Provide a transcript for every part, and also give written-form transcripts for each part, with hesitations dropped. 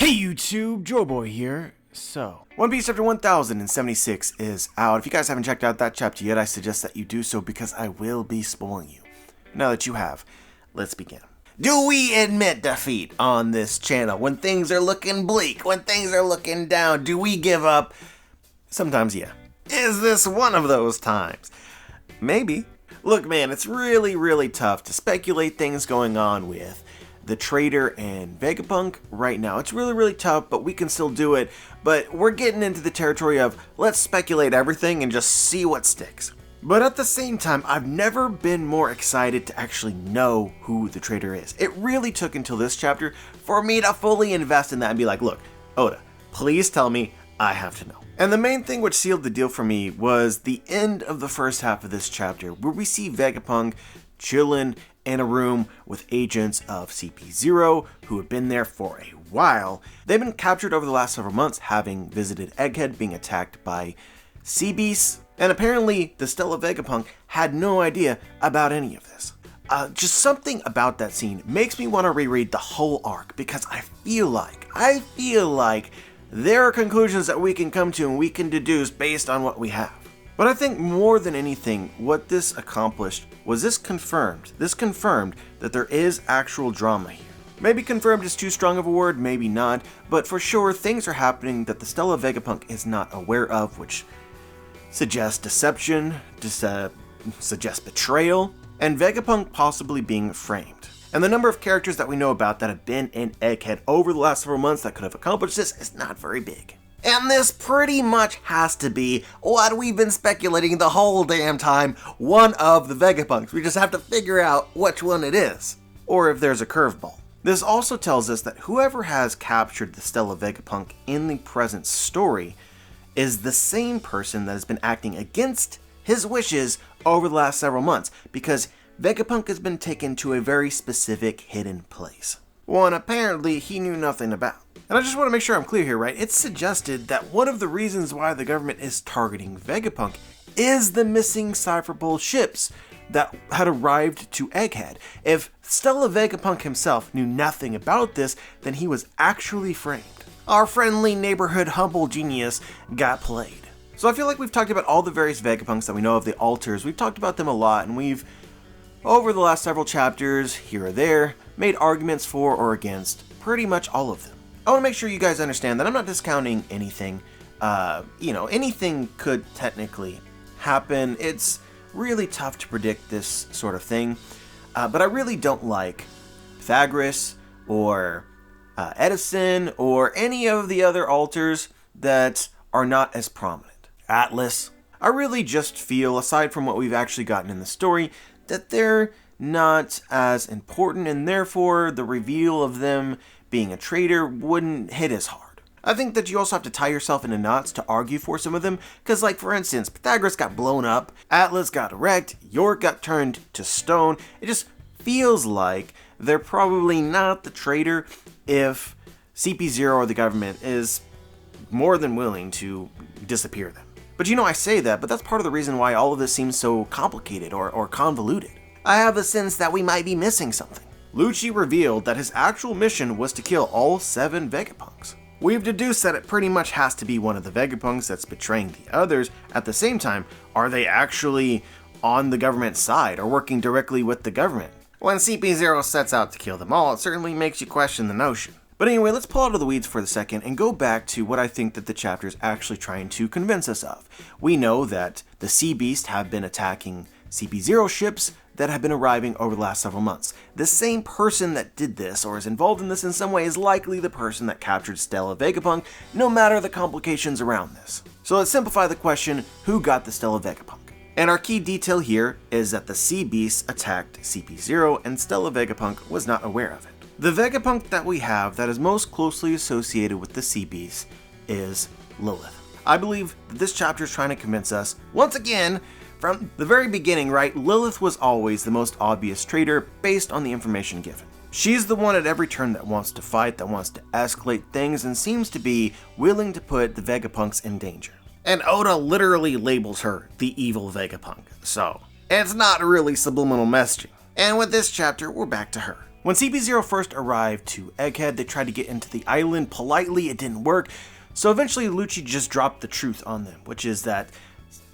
Hey YouTube, Joeboy here. So, One Piece chapter 1076 is out. If you guys haven't checked out that chapter yet, I suggest that you do so because I will be spoiling you. Now that you have, let's begin. Do we admit defeat on this channel when things are looking bleak, when things are looking down? Do we give up? Sometimes, yeah. Is this one of those times? Maybe. Look, man, it's really tough to speculate things going on with the Trader and Vegapunk right now. It's really tough, but we can still do it. But we're getting into the territory of let's speculate everything and just see what sticks. But at the same time, I've never been more excited to actually know who the Trader is. It really took until this chapter for me to fully invest in that and be like, look, Oda, please tell me, I have to know. And the main thing which sealed the deal for me was the end of the first half of this chapter, where we see Vegapunk chilling in a room with agents of CP0 who have been there for a while. They've been captured over the last several months, having visited Egghead, being attacked by sea beasts, and apparently the Stella Vegapunk had no idea about any of this. Just something about that scene makes me want to reread the whole arc, because I feel like there are conclusions that we can come to and we can deduce based on what we have. But I think more than anything, what this accomplished was this confirmed that there is actual drama here. Maybe confirmed is too strong of a word, maybe not, but for sure things are happening that the Stella Vegapunk is not aware of, which suggests deception, suggests betrayal, and Vegapunk possibly being framed. And the number of characters that we know about that have been in Egghead over the last several months that could have accomplished this is not very big. And this pretty much has to be what we've been speculating the whole damn time, one of the Vegapunks. We just have to figure out which one it is, or if there's a curveball. This also tells us that whoever has captured the Stella Vegapunk in the present story is the same person that has been acting against his wishes over the last several months, because Vegapunk has been taken to a very specific hidden place. One apparently he knew nothing about. And I just want to make sure I'm clear here, right? It's suggested that one of the reasons why the government is targeting Vegapunk is the missing Cypherpole ships that had arrived to Egghead. If Stella Vegapunk himself knew nothing about this, then he was actually framed. Our friendly neighborhood humble genius got played. So I feel like we've talked about all the various Vegapunks that we know of, the altars. We've talked about them a lot, and we've, over the last several chapters, here or there, made arguments for or against pretty much all of them. I want to make sure you guys understand that I'm not discounting anything. Anything could technically happen. It's really tough to predict this sort of thing. But I really don't like Pythagoras or Edison or any of the other altars that are not as prominent. Atlas. I really just feel, aside from what we've actually gotten in the story, that they're not as important, and therefore the reveal of them being a traitor wouldn't hit as hard. I think that you also have to tie yourself into knots to argue for some of them, because like for instance, Pythagoras got blown up, Atlas got wrecked, York got turned to stone. It just feels like they're probably not the traitor if CP0 or the government is more than willing to disappear them. But I say that, but that's part of the reason why all of this seems so complicated or convoluted. I have a sense that we might be missing something. Lucci revealed that his actual mission was to kill all 7 Vegapunks. We've deduced that it pretty much has to be one of the Vegapunks that's betraying the others. At the same time, are they actually on the government's side or working directly with the government? When CP0 sets out to kill them all, it certainly makes you question the notion. But anyway, let's pull out of the weeds for a second and go back to what I think that the chapter is actually trying to convince us of. We know that the Sea Beasts have been attacking CP0 ships that have been arriving over the last several months. The same person that did this or is involved in this in some way is likely the person that captured Stella Vegapunk, no matter the complications around this. So let's simplify the question, who got the Stella Vegapunk? And our key detail here is that the Sea Beasts attacked CP0 and Stella Vegapunk was not aware of it. The Vegapunk that we have that is most closely associated with the Sea Beasts is Lilith. I believe that this chapter is trying to convince us, once again, from the very beginning, right, Lilith was always the most obvious traitor based on the information given. She's the one at every turn that wants to fight, that wants to escalate things, and seems to be willing to put the Vegapunks in danger. And Oda literally labels her the evil Vegapunk, so it's not really subliminal messaging. And with this chapter, we're back to her. When CP0 first arrived to Egghead, they tried to get into the island politely, it didn't work, so eventually Lucci just dropped the truth on them, which is that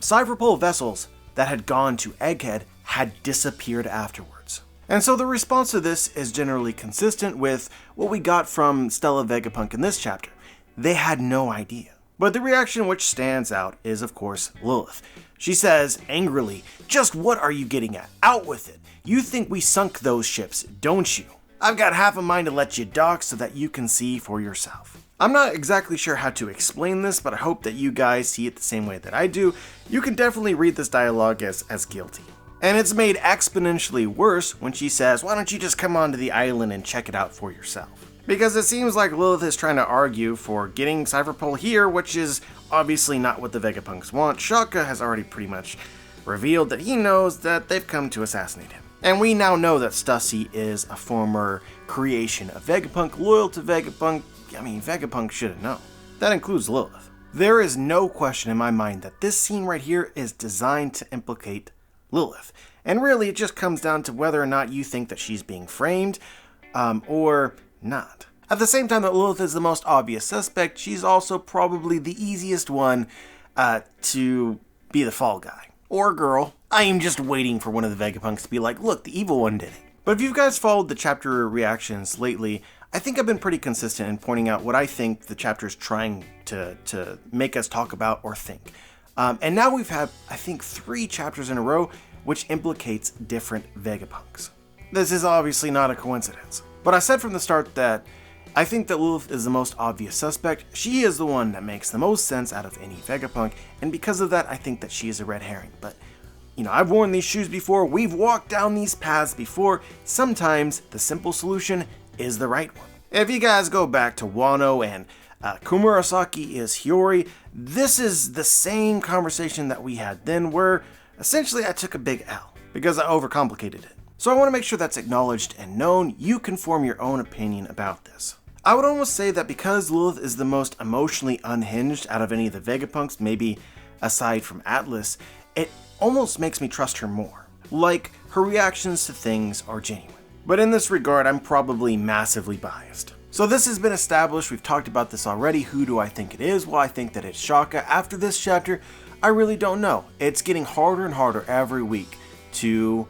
Cypherpole vessels that had gone to Egghead had disappeared afterwards. And so the response to this is generally consistent with what we got from Stella Vegapunk in this chapter. They had no idea. But the reaction which stands out is, of course, Lilith. She says, angrily, "Just what are you getting at? Out with it. You think we sunk those ships, don't you? I've got half a mind to let you dock so that you can see for yourself." I'm not exactly sure how to explain this, but I hope that you guys see it the same way that I do. You can definitely read this dialogue as guilty. And it's made exponentially worse when she says, "Why don't you just come onto the island and check it out for yourself?" Because it seems like Lilith is trying to argue for getting Cypherpole here, which is obviously not what the Vegapunks want. Shaka has already pretty much revealed that he knows that they've come to assassinate him. And we now know that Stussy is a former creation of Vegapunk, loyal to Vegapunk. I mean, Vegapunk should have known. That includes Lilith. There is no question in my mind that this scene right here is designed to implicate Lilith. And really, it just comes down to whether or not you think that she's being framed, or not. At the same time that Lilith is the most obvious suspect, she's also probably the easiest one to be the fall guy. Or girl. I am just waiting for one of the Vegapunks to be like, look, the evil one did it. But if you guys followed the chapter reactions lately, I think I've been pretty consistent in pointing out what I think the chapter is trying to make us talk about or think. And now we've had, I think, 3 chapters in a row which implicates different Vegapunks. This is obviously not a coincidence. But I said from the start that I think that Lilith is the most obvious suspect. She is the one that makes the most sense out of any Vegapunk, and because of that, I think that she is a red herring. But, you know, I've worn these shoes before, we've walked down these paths before. Sometimes the simple solution is the right one. If you guys go back to Wano and Kumurasaki is Hiyori, this is the same conversation that we had then, where essentially I took a big L because I overcomplicated it. So I want to make sure that's acknowledged and known. You can form your own opinion about this. I would almost say that because Lilith is the most emotionally unhinged out of any of the Vegapunks, maybe aside from Atlas, it almost makes me trust her more. Like, her reactions to things are genuine. But in this regard, I'm probably massively biased. So this has been established, we've talked about this already. Who do I think it is? Well, I think that it's Shaka. After this chapter, I really don't know. It's getting harder and harder every week to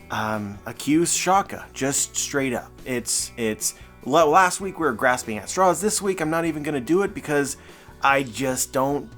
accuse Shaka, just straight up. Last week we were grasping at straws. This week I'm not even going to do it because I don't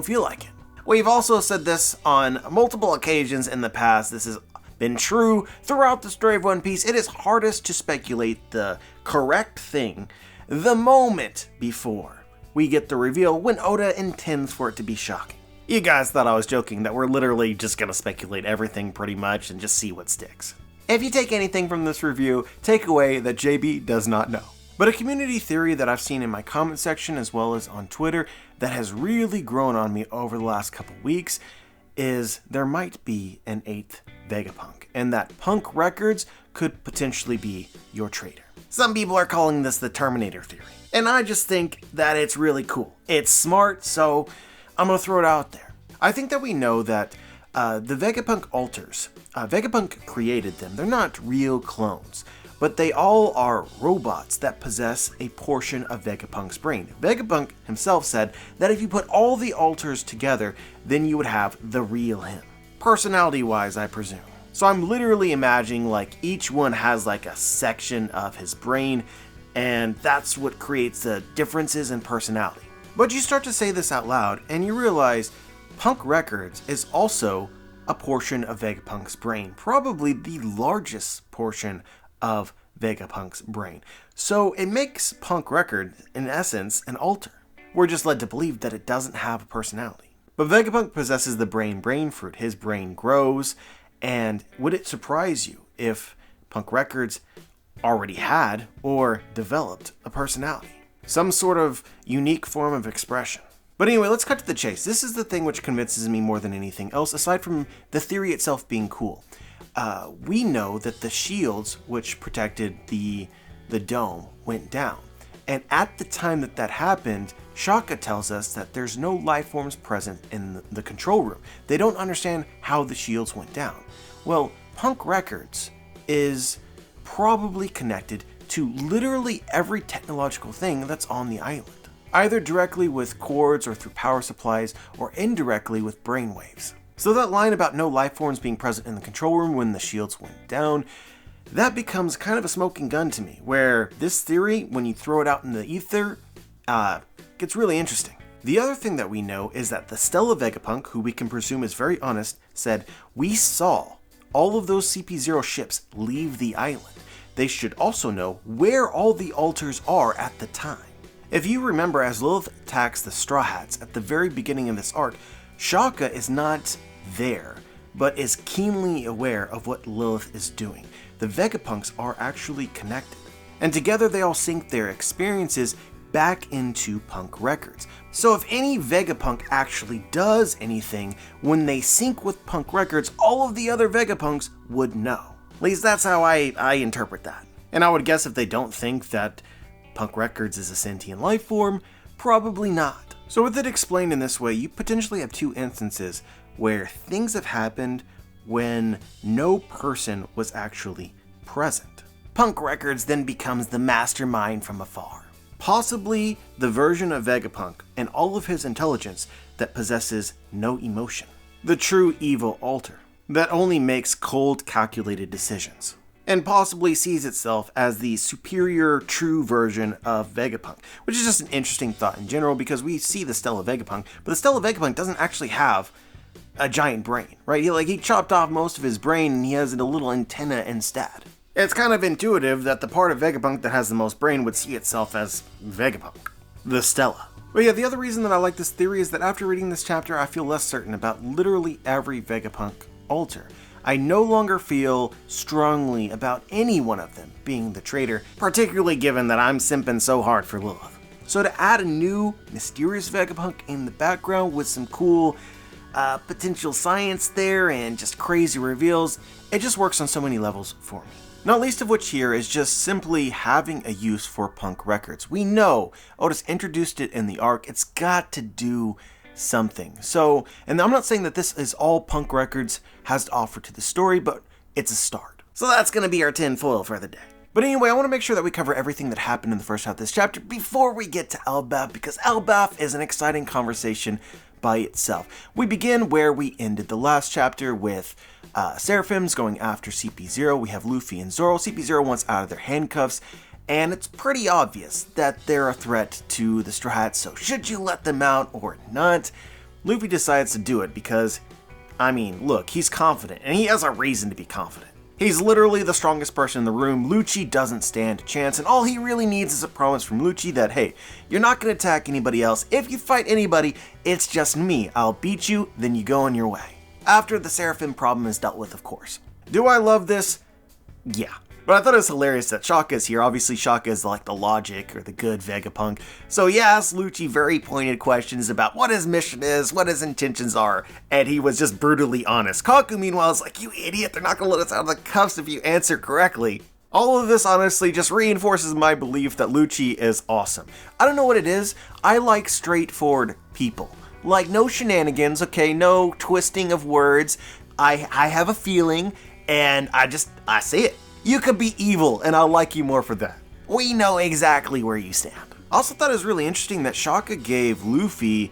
feel like it. We've also said this on multiple occasions in the past. This has been true throughout the story of One Piece. It is hardest to speculate the correct thing the moment before we get the reveal when Oda intends for it to be shocking. You guys thought I was joking, that we're literally just gonna speculate everything pretty much and just see what sticks. If you take anything from this review, take away that JB does not know. But a community theory that I've seen in my comment section as well as on Twitter that has really grown on me over the last couple weeks is there might be an 8th Vegapunk, and that Punk Records could potentially be your traitor. Some people are calling this the Terminator theory, and I just think that it's really cool. It's smart, so I'm gonna throw it out there. I think that we know that the Vegapunk altars, Vegapunk created them. They're not real clones, but they all are robots that possess a portion of Vegapunk's brain. Vegapunk himself said that if you put all the altars together, then you would have the real him. Personality-wise, I presume. So I'm literally imagining like each one has like a section of his brain, and that's what creates the differences in personality. But you start to say this out loud, and you realize Punk Records is also a portion of Vegapunk's brain, probably the largest portion of Vegapunk's brain. So it makes Punk Records, in essence, an alter. We're just led to believe that it doesn't have a personality. But Vegapunk possesses the brain fruit. His brain grows, and would it surprise you if Punk Records already had or developed a personality? Some sort of unique form of expression. But anyway, let's cut to the chase. This is the thing which convinces me more than anything else, aside from the theory itself being cool. We know that the shields which protected the dome went down. And at the time that happened, Shaka tells us that there's no life forms present in the control room. They don't understand how the shields went down. Well, Punk Records is probably connected to literally every technological thing that's on the island, either directly with cords or through power supplies, or indirectly with brainwaves. So that line about no life forms being present in the control room when the shields went down, that becomes kind of a smoking gun to me, where this theory, when you throw it out in the ether, gets really interesting. The other thing that we know is that the Stella Vegapunk, who we can presume is very honest, said, "We saw all of those CP0 ships leave the island. They should also know where all the altars are at the time." If you remember, as Lilith attacks the Straw Hats at the very beginning of this arc, Shaka is not there, but is keenly aware of what Lilith is doing. The Vegapunks are actually connected, and together they all sync their experiences back into Punk Records. So if any Vegapunk actually does anything, when they sync with Punk Records, all of the other Vegapunks would know. At least that's how I interpret that. And I would guess if they don't think that Punk Records is a sentient life form, probably not. So with it explained in this way, you potentially have two instances where things have happened when no person was actually present. Punk Records then becomes the mastermind from afar. Possibly the version of Vegapunk and all of his intelligence that possesses no emotion. The true evil alter that only makes cold, calculated decisions. And possibly sees itself as the superior, true version of Vegapunk, which is just an interesting thought in general because we see the Stella Vegapunk, but the Stella Vegapunk doesn't actually have a giant brain, right? He chopped off most of his brain and he has a little antenna instead. It's kind of intuitive that the part of Vegapunk that has the most brain would see itself as Vegapunk, the Stella. But yeah, the other reason that I like this theory is that after reading this chapter, I feel less certain about literally every Vegapunk alter. I no longer feel strongly about any one of them being the traitor, particularly given that I'm simping so hard for Lilith. So to add a new, mysterious Vegapunk in the background with some cool potential science there and just crazy reveals, it just works on so many levels for me. Not least of which here is just simply having a use for Punk Records. We know Otis introduced it in the arc, it's got to do something. So, and I'm not saying that this is all Punk Records has to offer to the story, but it's a start. So that's going to be our tinfoil for the day. But anyway, I want to make sure that we cover everything that happened in the first half of this chapter before we get to Elbaf, because Elbaf is an exciting conversation by itself. We begin where we ended the last chapter with Seraphims going after CP0. We have Luffy and Zoro. CP0 wants out of their handcuffs, and it's pretty obvious that they're a threat to the Straw Hats, so should you let them out or not? Luffy decides to do it because, I mean, look, he's confident, and he has a reason to be confident. He's literally the strongest person in the room. Lucci doesn't stand a chance, and all he really needs is a promise from Lucci that, hey, you're not going to attack anybody else. If you fight anybody, it's just me. I'll beat you, then you go on your way. After the Seraphim problem is dealt with, of course. Do I love this? Yeah. But I thought it was hilarious that Shaka is here. Obviously, Shaka is like the logic or the good Vegapunk. So he asked Lucci very pointed questions about what his mission is, what his intentions are, and he was just brutally honest. Kaku, meanwhile, is like, you idiot, they're not going to let us out of the cuffs if you answer correctly. All of this, honestly, just reinforces my belief that Lucci is awesome. I don't know what it is. I like straightforward people. Like, no shenanigans, okay, no twisting of words. I have a feeling, and I see it. You could be evil, and I'll like you more for that. We know exactly where you stand. I also thought it was really interesting that Shaka gave Luffy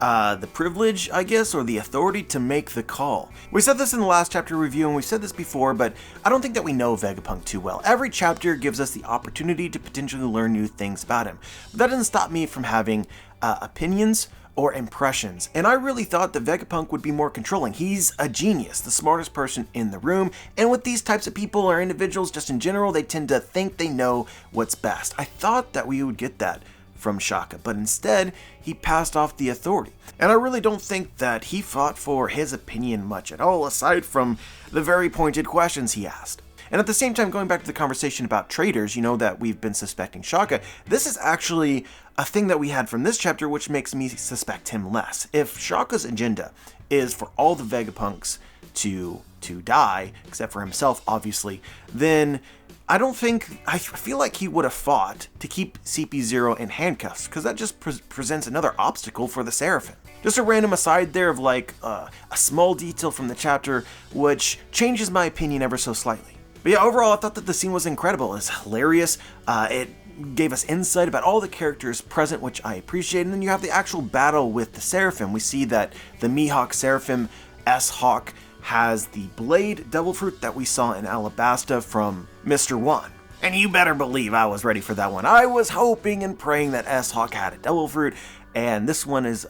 the privilege, I guess, or the authority to make the call. We said this in the last chapter review, and we've said this before, but I don't think that we know Vegapunk too well. Every chapter gives us the opportunity to potentially learn new things about him. But that doesn't stop me from having opinions or impressions, and I really thought that Vegapunk would be more controlling. He's a genius, the smartest person in the room, and with these types of people or individuals just in general, they tend to think they know what's best. I thought that we would get that from Shaka, but instead, he passed off the authority. And I really don't think that he fought for his opinion much at all, aside from the very pointed questions he asked. And at the same time, going back to the conversation about traitors, you know, that we've been suspecting Shaka, this is actually a thing that we had from this chapter, which makes me suspect him less. If Shaka's agenda is for all the Vegapunks to die, except for himself, obviously, then I feel like he would have fought to keep CP0 in handcuffs, because that just presents another obstacle for the Seraphim. Just a random aside there of like a small detail from the chapter, which changes my opinion ever so slightly. But yeah, overall, I thought that the scene was incredible. It's hilarious. It gave us insight about all the characters present, which I appreciate. And then you have the actual battle with the Seraphim. We see that the Mihawk Seraphim S-Hawk has the blade devil fruit that we saw in Alabasta from Mr. One. And you better believe I was ready for that one. I was hoping and praying that S-Hawk had a devil fruit, and this one is,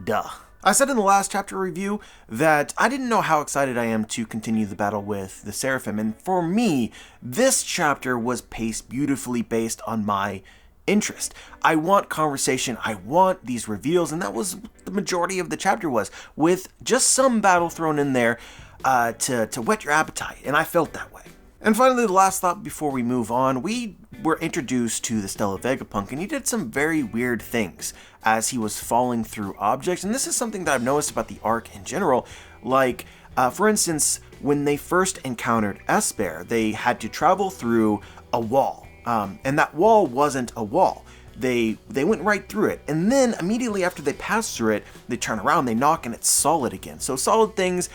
duh. I said in the last chapter review that I didn't know how excited I am to continue the battle with the Seraphim, and for me, this chapter was paced beautifully based on my interest. I want conversation, I want these reveals, and that was the majority of the chapter was, with just some battle thrown in there to whet your appetite, and I felt that way. And finally, the last thought before we move on, we were introduced to the Stella Vegapunk, and he did some very weird things as he was falling through objects, and this is something that I've noticed about the arc in general, like, for instance, when they first encountered Esper, they had to travel through a wall, and that wall wasn't a wall. They went right through it, and then immediately after they pass through it, they turn around, they knock, and it's solid again. So solid things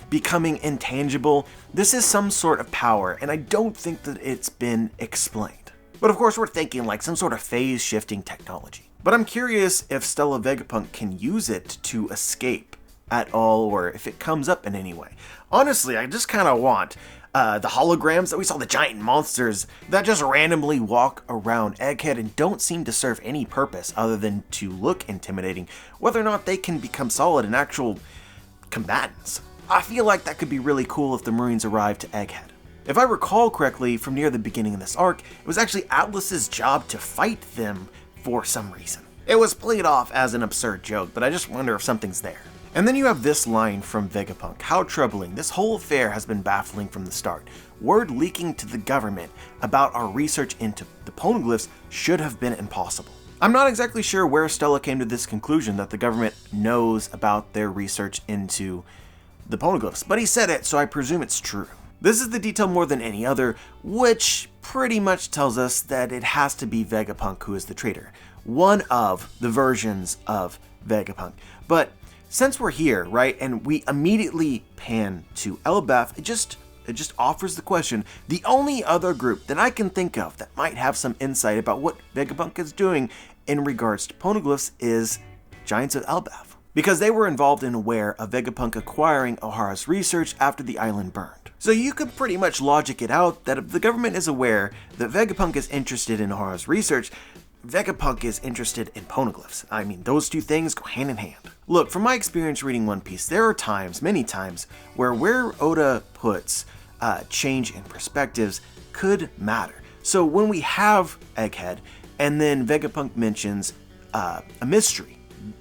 becoming intangible. This is some sort of power, and I don't think that it's been explained. But of course, we're thinking like some sort of phase-shifting technology. But I'm curious if Stella Vegapunk can use it to escape at all, or if it comes up in any way. Honestly, I just kind of want the holograms that we saw, the giant monsters that just randomly walk around Egghead and don't seem to serve any purpose other than to look intimidating, whether or not they can become solid and actual combatants. I feel like that could be really cool if the Marines arrived to Egghead. If I recall correctly, from near the beginning of this arc, it was actually Atlas's job to fight them for some reason. It was played off as an absurd joke, but I just wonder if something's there. And then you have this line from Vegapunk: "How troubling. This whole affair has been baffling from the start. Word leaking to the government about our research into the poneglyphs should have been impossible." I'm not exactly sure where Stella came to this conclusion that the government knows about their research into the poneglyphs, but he said it, so I presume it's true. This is the detail more than any other, which pretty much tells us that it has to be Vegapunk who is the traitor. One of the versions of Vegapunk. But since we're here, right, and we immediately pan to Elbaf, it just offers the question, the only other group that I can think of that might have some insight about what Vegapunk is doing in regards to poneglyphs is Giants of Elbaf, because they were involved and aware of Vegapunk acquiring Ohara's research after the island burned. So you could pretty much logic it out that if the government is aware that Vegapunk is interested in Ohara's research, Vegapunk is interested in poneglyphs. I mean, those two things go hand in hand. Look, from my experience reading One Piece, there are times, many times, where Oda puts change in perspectives could matter. So when we have Egghead, and then Vegapunk mentions a mystery,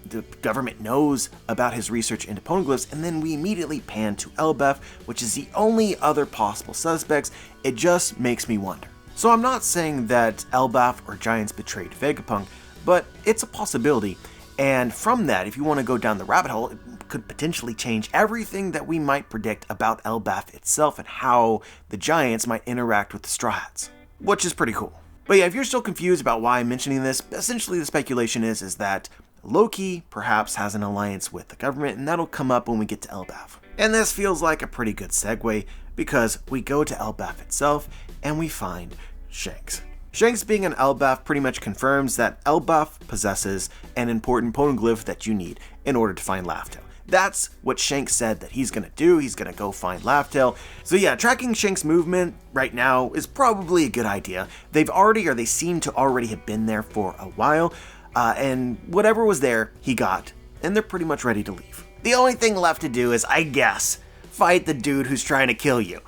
the government knows about his research into poneglyphs, and then we immediately pan to Elbaf, which is the only other possible suspects, it just makes me wonder. So I'm not saying that Elbaf or Giants betrayed Vegapunk, but it's a possibility, and from that, if you want to go down the rabbit hole, it could potentially change everything that we might predict about Elbaf itself and how the Giants might interact with the Straw Hats, which is pretty cool. But yeah, if you're still confused about why I'm mentioning this, essentially the speculation is that Loki perhaps has an alliance with the government, and that'll come up when we get to Elbaf. And this feels like a pretty good segue, because we go to Elbaf itself, and we find Shanks. Shanks being an Elbaf pretty much confirms that Elbaf possesses an important poneglyph that you need in order to find Laugh-Tale. That's what Shanks said that he's gonna do. He's gonna go find Laugh-Tale. So yeah, tracking Shanks' movement right now is probably a good idea. They seem to already have been there for a while, and whatever was there, he got, and they're pretty much ready to leave. The only thing left to do is, I guess, fight the dude who's trying to kill you,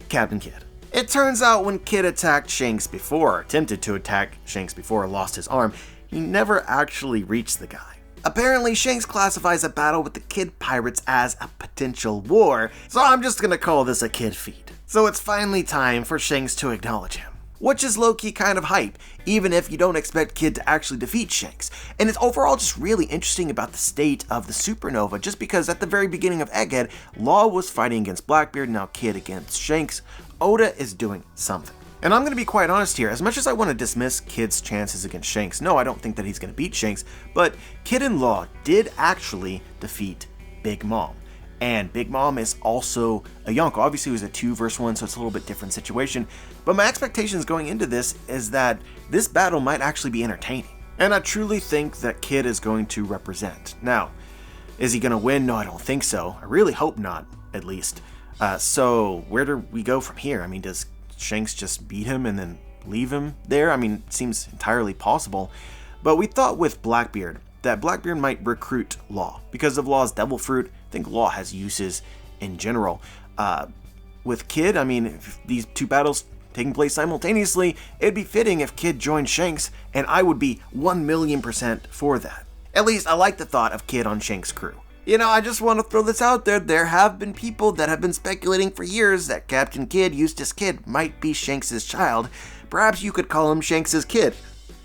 Captain Kidd. It turns out when Kidd attacked Shanks before, or attempted to attack Shanks before, lost his arm, he never actually reached the guy. Apparently, Shanks classifies a battle with the Kidd pirates as a potential war, so I'm just gonna call this a Kidd feat. So it's finally time for Shanks to acknowledge him, which is low-key kind of hype, even if you don't expect Kidd to actually defeat Shanks. And it's overall just really interesting about the state of the supernova, just because at the very beginning of Egghead, Law was fighting against Blackbeard, now Kidd against Shanks. Oda is doing something. And I'm going to be quite honest here, as much as I want to dismiss Kidd's chances against Shanks, no, I don't think that he's going to beat Shanks, but Kidd and Law did actually defeat Big Mom. And Big Mom is also a Yonko. Obviously, it was a 2 versus 1, so it's a little bit different situation. But my expectations going into this is that this battle might actually be entertaining. And I truly think that Kid is going to represent. Now, is he going to win? No, I don't think so. I really hope not, at least. So where do we go from here? I mean, does Shanks just beat him and then leave him there? I mean, it seems entirely possible. But we thought with Blackbeard that Blackbeard might recruit Law. Because of Law's Devil Fruit, I think Law has uses in general. With Kid, I mean, if these 2 battles taking place simultaneously, it'd be fitting if Kid joined Shanks, and I would be 1,000,000% for that. At least I like the thought of Kid on Shanks' crew. You know, I just want to throw this out there. There have been people that have been speculating for years that Captain Kidd, Eustace Kidd, might be Shanks' child. Perhaps you could call him Shanks' kid.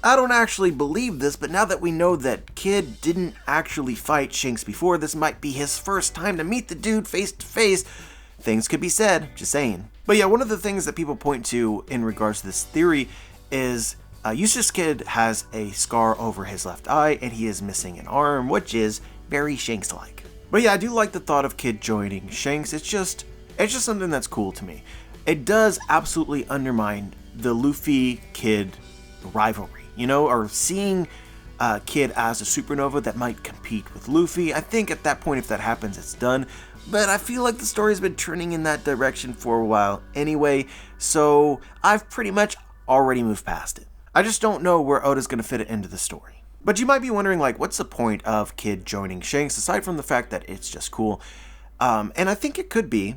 I don't actually believe this, but now that we know that Kid didn't actually fight Shanks before, this might be his first time to meet the dude face to face. Things could be said, just saying. But yeah, one of the things that people point to in regards to this theory is Eustace Kidd has a scar over his left eye and he is missing an arm, which is very Shanks-like. But yeah, I do like the thought of Kid joining Shanks. It's just something that's cool to me. It does absolutely undermine the Luffy-Kid rivalry. You know, or seeing Kid as a supernova that might compete with Luffy. I think at that point, if that happens, it's done. But I feel like the story's been turning in that direction for a while anyway, so I've pretty much already moved past it. I just don't know where Oda's going to fit it into the story. But you might be wondering, like, what's the point of Kid joining Shanks, aside from the fact that it's just cool? And I think it could be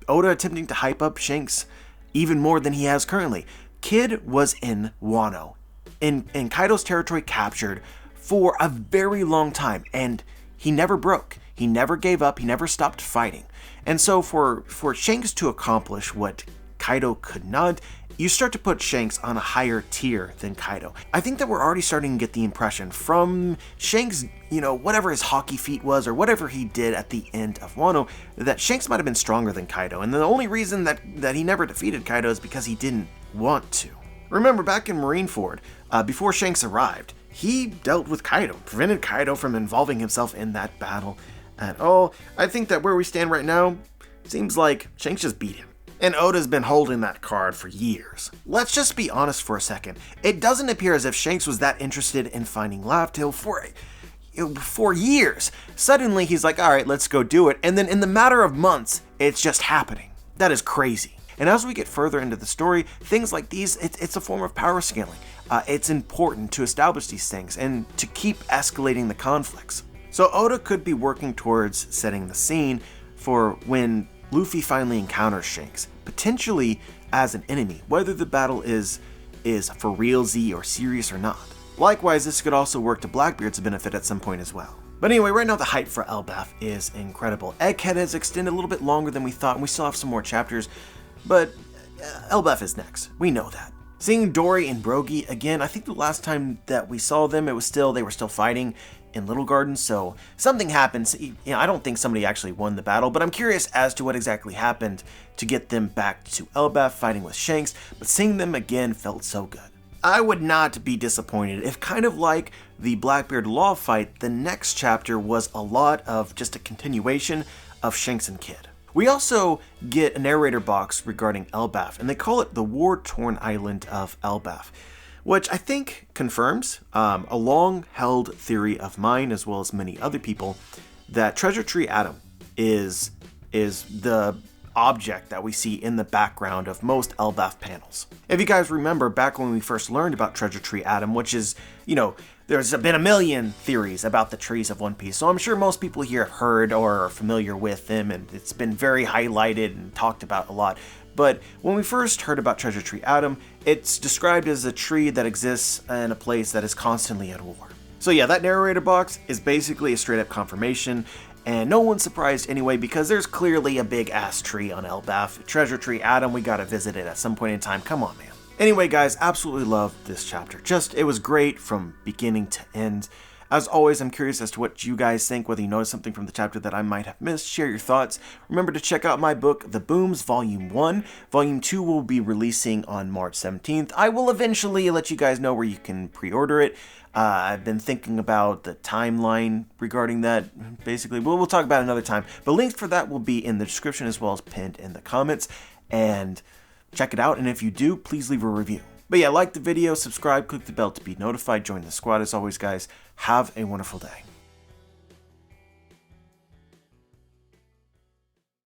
Oda attempting to hype up Shanks even more than he has currently. Kid was in Wano. In Kaido's territory captured for a very long time, and he never broke. He never gave up. He never stopped fighting. And so for Shanks to accomplish what Kaido could not, you start to put Shanks on a higher tier than Kaido. I think that we're already starting to get the impression from Shanks, you know, whatever his hockey feat was or whatever he did at the end of Wano, that Shanks might have been stronger than Kaido. And the only reason that he never defeated Kaido is because he didn't want to. Remember, back in Marineford, before Shanks arrived, he dealt with Kaido, prevented Kaido from involving himself in that battle at all. I think that where we stand right now, seems like Shanks just beat him. And Oda's been holding that card for years. Let's just be honest for a second. It doesn't appear as if Shanks was that interested in finding Laugh-Tale for years. Suddenly he's like, alright, let's go do it. And then in the matter of months, it's just happening. That is crazy. And as we get further into the story, things like these, it's a form of power scaling. It's important to establish these things and to keep escalating the conflicts. So Oda could be working towards setting the scene for when Luffy finally encounters Shanks, potentially as an enemy, whether the battle is for realsy or serious or not. Likewise, this could also work to Blackbeard's benefit at some point as well. But anyway, right now the hype for Elbaf is incredible. Egghead has extended a little bit longer than we thought, and we still have some more chapters. But Elbaf is next. We know that. Seeing Dory and Brogy again, I think the last time that we saw them, they were still fighting in Little Garden, so something happened. You know, I don't think somebody actually won the battle, but I'm curious as to what exactly happened to get them back to Elbaf fighting with Shanks, but seeing them again felt so good. I would not be disappointed if, kind of like the Blackbeard Law fight, the next chapter was a lot of just a continuation of Shanks and Kid. We also get a narrator box regarding Elbaf, and they call it the war-torn island of Elbaf, which I think confirms a long-held theory of mine, as well as many other people, that Treasure Tree Adam is the object that we see in the background of most Elbaf panels. If you guys remember back when we first learned about Treasure Tree Adam, which is, you know, there's been a million theories about the trees of One Piece, so I'm sure most people here have heard or are familiar with them, and it's been very highlighted and talked about a lot. But when we first heard about Treasure Tree Adam, it's described as a tree that exists in a place that is constantly at war. So yeah, that narrator box is basically a straight up confirmation, and no one's surprised anyway because there's clearly a big ass tree on Elbaf. Treasure Tree Adam, we gotta visit it at some point in time, come on man. Anyway guys, absolutely loved this chapter. It was great from beginning to end. As always, I'm curious as to what you guys think, whether you noticed something from the chapter that I might have missed. Share your thoughts. Remember to check out my book, The Booms, Volume 1. Volume 2 will be releasing on March 17th. I will eventually let you guys know where you can pre-order it. I've been thinking about the timeline regarding that. Basically, we'll talk about it another time. But links for that will be in the description as well as pinned in the comments. And check it out. And if you do, please leave a review. But yeah, like the video, subscribe, click the bell to be notified, join the squad. As always, guys, have a wonderful day.